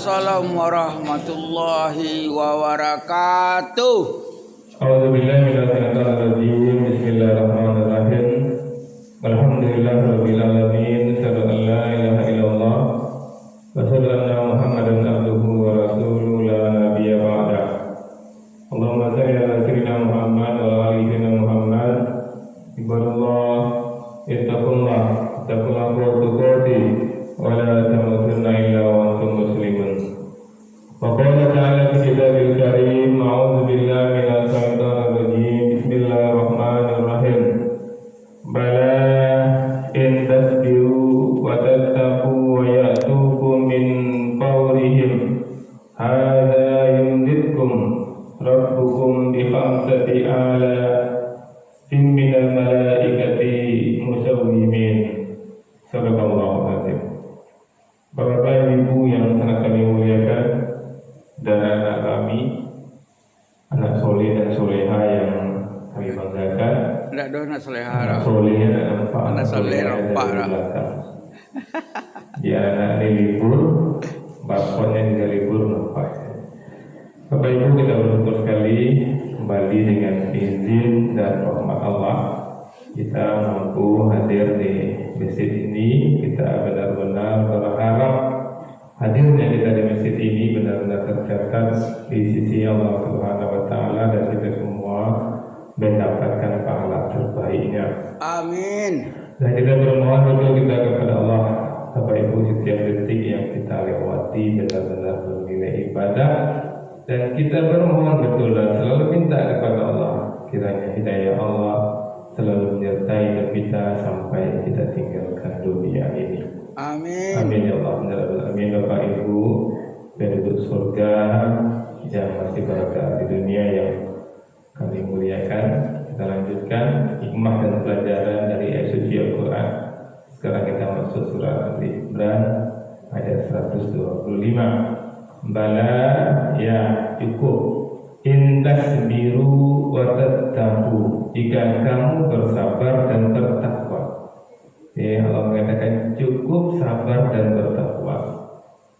Waalaikumsalam warahmatullahi wabarakatuh. A'udzubillahi minasyaitonir rajim. Bismillahirrahmanirrahim. Alhamdulillahirabbil alamin. Asyhadu an la ilaha illallah wa asyhadu anna Muhammadan abduhu wa rasuluhu la nabiyya ba'da. Allahumma shalli ala sayyidina Muhammad wa ala ali sayyidina Muhammad. Ibadallah, ittaqullah haqqa tuqatih wa la tamutunna illa wa antum muslimun. Wa qala ta'ala fi kitabil karim, a'udzu billahi minasy syaithanir rajim. Bismillahirrahmanirrahim. Bala in tasbiru wa tattaqu wa ya'tukum min fawrihim hadza yumditkum rabbukum bi khamsati alafin minal malaikati musawwimin. Sadaqallahu azim. Bapak Ibu yang sangat kami muliakan, dan anak kami, anak soleh dan soleha yang kami banggakan. Tidak ada anak soleha. Anak soleh dan anak soleh rompak lah. Ya, anak ini libur, bapaknya juga libur nampak. Bapak Ibu, kita bersyukur sekali kembali dengan izin dan rahmat Allah kita mampu hadir di masjid ini. Kita benar-benar berharap hadirnya kita di masjid ini benar-benar tercatat di sisi Allah Subhanahu wa Ta'ala, dan kita semua mendapatkan pahala terbaiknya. Amin. Dan kita bermohon betul kita kepada Allah, Bapak Ibu, setiap detik yang kita lewati benar-benar bernilai ibadah, dan kita bermohon betul dan selalu minta kepada Allah kiranya hidayah Allah selalu menyertai kita sampai kita tinggalkan dunia ini. Amin. Amin ya Allah. Amin. Bapak Ibu, penduduk surga yang masih berada di dunia yang kami muliakan, kita lanjutkan hikmah dan pelajaran dari ayat suci Al-Quran. Sekarang kita masuk surah Al-Imran ayat 125. Bala, ya cukup, in tasbiru wa tattaqu, jika kamu bersabar dan bertakwa. Ya, Allah mengatakan cukup sabar dan bertakwa.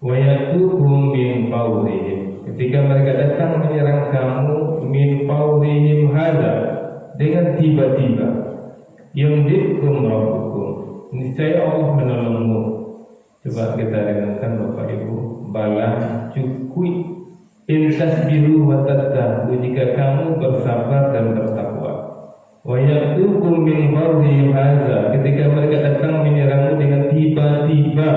Wa yatuhum min fawrihim, ketika mereka datang menyerang kamu, min fawrihim hadza, dengan tiba-tiba, yumditkum rabbukum, niscaya Allah menolongmu. Coba kita renungkan Bapak Ibu, bala cukup, in tasbiru wa tattaqu, jika kamu bersabar dan bertakwa. Wa yatukum min fawrihim hadza, ketika mereka datang menyerangmu dengan tiba-tiba,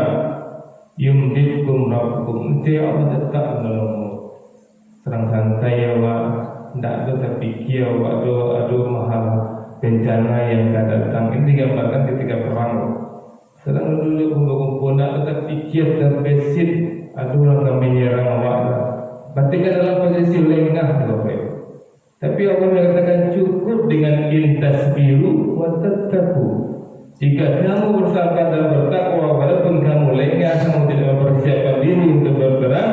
yumditkum rabbukum, niscaya Allah tetap menolongmu. Serang santai ya wa, tidak terpikir wa aduh mahal bencana yang akan datang. Ini digambarkan ketika perang. Sedang dulu kumpul-kumpul, tidak terpikir terbesit, aduh orang menyerang awak. Berarti kan dalam posisi lengah, Bapak Ibu. Tapi Allah mengatakan cukup dengan intas biru wa tattaqu, jika kamu bersabar dan bertakwa, walaupun kamu lengah, kamu tidak mempersiapkan diri untuk berperang,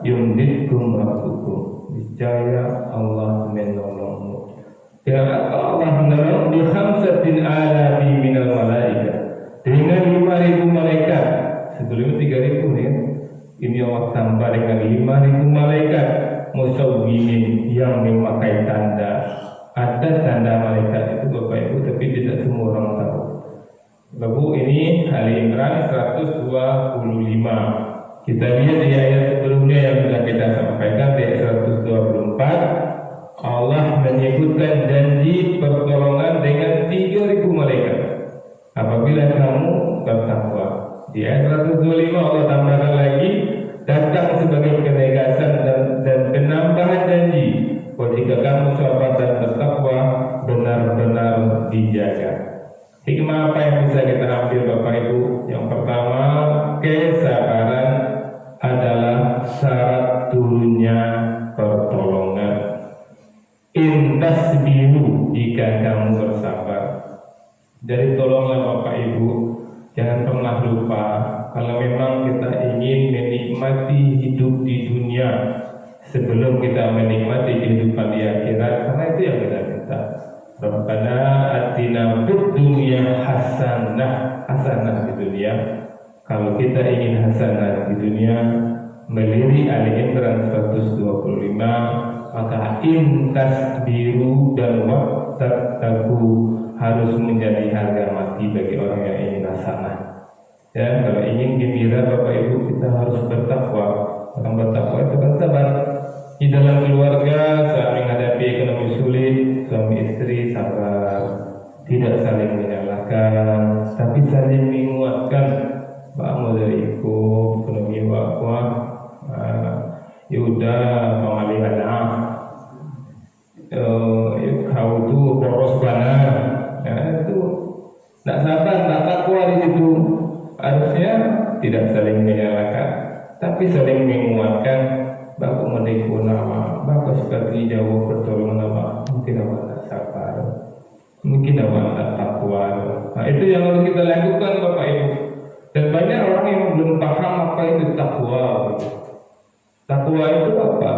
yumditkum rabbukum, niscaya Allah menolongmu. Ya, Allah menolong bi khamsatin alafi minal malaika, dengan 5.000 malaikat. Sebelumnya 3.000 nih. Ini Allah tambah dengan 5.000 malaikat musawwimin, yang memakai tanda. Ada tanda malaikat itu Bapak Ibu, tapi tidak semua orang tahu. Bapak, ini Ali Imran 125. Kita lihat di ayat sebelumnya yang sudah kita sampaikan, di ayat 124. Allah menyebutkan janji pertolongan dengan 3.000 malaikat apabila kamu bertakwa. Di ayat 125 Allah tambahkan lagi, datang sebagai penegasan dan penambahan janji, jika kamu sabar dan bertakwa, benar-benar dijaga. Hikmah apa yang bisa kita ambil Bapak Ibu? Yang pertama, kesabaran adalah syarat turunnya pertolongan. In tasbiru, jika kamu bersabar. Jadi tolonglah Bapak Ibu, jangan pernah lupa kalau memang kita ingin menikmati hidup di dunia sebelum kita menikmati kehidupan di akhirat, karena itu yang kita minta. Rabbana atina fid dunya hasanah, hasanah di dunia. Kalau kita ingin hasanah di dunia, melirik Ali Imran 125, maka intas biru dan wattaku harus menjadi harga mati bagi orang yang ingin hasanah. Ya, kalau ingin gembira Bapak Ibu, kita harus bertakwa. Orang bertakwa itu kan sabar. Di dalam keluarga saat menghadapi ekonomi sulit, suami istri sabar, tidak saling menyalahkan, tapi saling menguatkan. Pak mulai ikut ekonomi wakwa, yaudah pengalihan kau tu boros bana, itu tak sabar, tak takwa di situ. Harusnya tidak saling menyalahkan, tapi saling menguatkan. Bapak menegur nama, bapak seperti jauh pertolongan nama, mungkin awak tak sabar, mungkin awak tak takwa. Nah, itu yang harus kita lakukan Bapak Ibu. Dan banyak orang yang belum paham apa itu takwa. Takwa itu apa?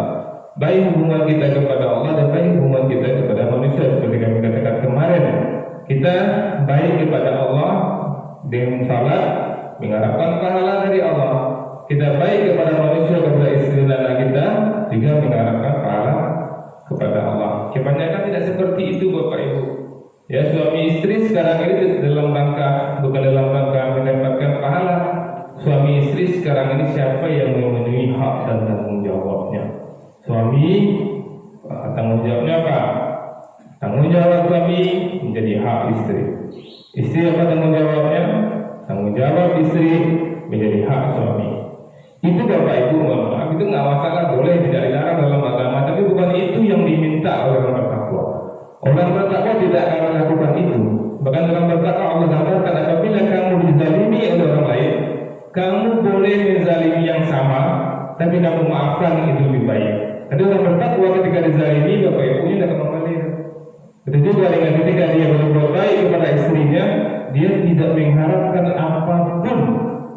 Baik hubungan kita kepada Allah dan baik hubungan kita kepada manusia. Seperti kami katakan kemarin, kita baik kepada Allah dengan salat, mengharapkan pahala dari Allah. Kita baik kepada manusia, kepada istri dan anak kita, juga mengharapkan pahala kepada Allah. Kebanyakan tidak seperti itu Bapak Ibu. Ya, suami istri sekarang ini dalam rangka, bukan dalam rangka mendapatkan pahala. Suami istri sekarang ini siapa yang memenuhi hak dan tanggung jawabnya? Suami, tanggung jawabnya apa? Tanggung jawab suami menjadi hak istri. Istri apa tanggung jawabnya? Tanggung jawab istri menjadi hak suami. Itu Bapak Ibu, mohon maaf, itu nggak masalah, boleh, tidak dilarang dalam agama, tapi bukan itu yang diminta oleh orang bertakwa. Orang bertakwa tidak akan melakukan itu. Bahkan dalam bertakwa Allah gambarkan, apabila kamu dizalimi oleh orang lain, kamu boleh menzalimi yang sama, tapi kamu maafkan, itu lebih baik. Jadi orang bertakwa ketika dizalimi, Bapak Ibu nya tidak akan membalas. Begitu juga dengan ketika dia berbuat baik kepada istrinya, dia tidak mengharapkan apapun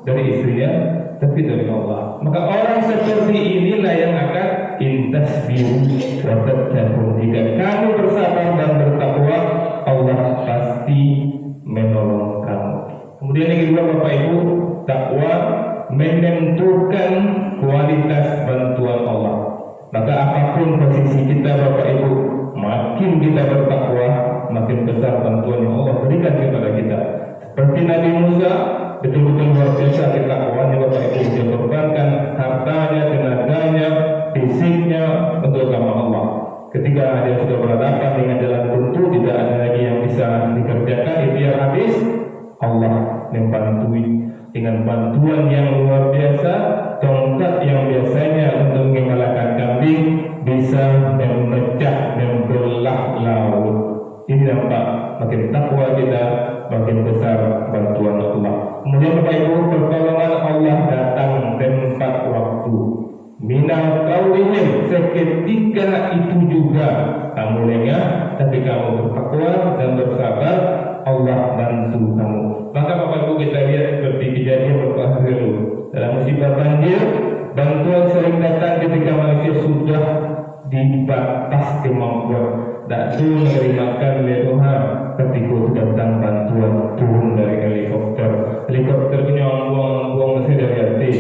dari istrinya, tapi dari Allah. Maka orang seperti inilah yang akan intasbiru wa tattaqun. Jika kamu bersabar dan bertakwa, Allah pasti menolong kamu. Kemudian yang kedua Bapak Ibu, takwa menentukan kualitas bantuan Allah. Maka apapun posisi kita Bapak Ibu, makin kita bertakwa, makin besar bantuan yang Allah berikan kepada kita. Seperti Nabi Musa, betul-betul luar biasa ketakwaannya Bapak Ibu, dia korbankan hartanya, tenaganya, fisiknya untuk agama Allah. Ketika dia sudah berhadapan dengan jalan buntu, tidak ada lagi yang bisa dikerjakan, ikhtiar habis, Allah membantui dengan bantuan yang luar biasa. Tongkat yang biasanya untuk mengalahkan kambing bisa memecah, membelah laut. Ini nampak makin takwa kita, makin besar bantuan Allah. Kemudian Bapak Ibu, pertolongan Allah datang tempat waktu. Minal qaulihim, seketika itu juga kamu lengah, tapi kamu bertakwa dan bersabar, Allah bantu kamu. Maka Bapak Ibu kita lihat seperti kejadian beberapa hari lalu dalam musibah banjir, bantuan sering datang ketika manusia sudah di batas kemampuan. Tak tu menerimakan oleh Tuhan ketika datang bantuan turun dari helikopter. Helikopter punya buang mesti dari hati.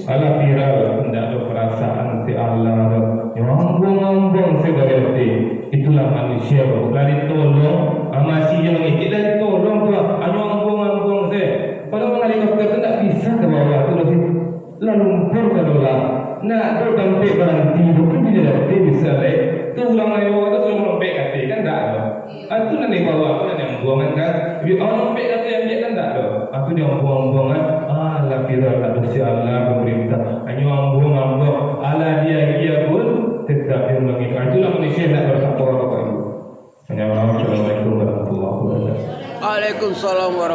Ala viral, tidak ada perasaan si Allah. Yang buang mesti dari hati. Itulah manusia. Lari tolong, masih yang ini lari tolong tu. Anu buang mesti. Kalau helikopter tu tak bisa ke bawah tu mesti lumpur ke dalam. Nak tu sampai berhenti, mungkin tidak bisa leh. Tu ulang lagi waktu tu lompat kata kan tak ada. Itu nanti bawa tu nanti yang buangan kan. Bila orang lompat kata yang dia kan tak ada. Aku dia buang-buangan. Allah kira tak bersih Allah pemerintah. Hanya orang buang. Allah dia pun tetap dia mengingat. Itulah manusia nak bertakwa Bapak Ibu. Assalamualaikum warahmatullahi wabarakatuh. Waalaikumsalam warahmatullahi wabarakatuh.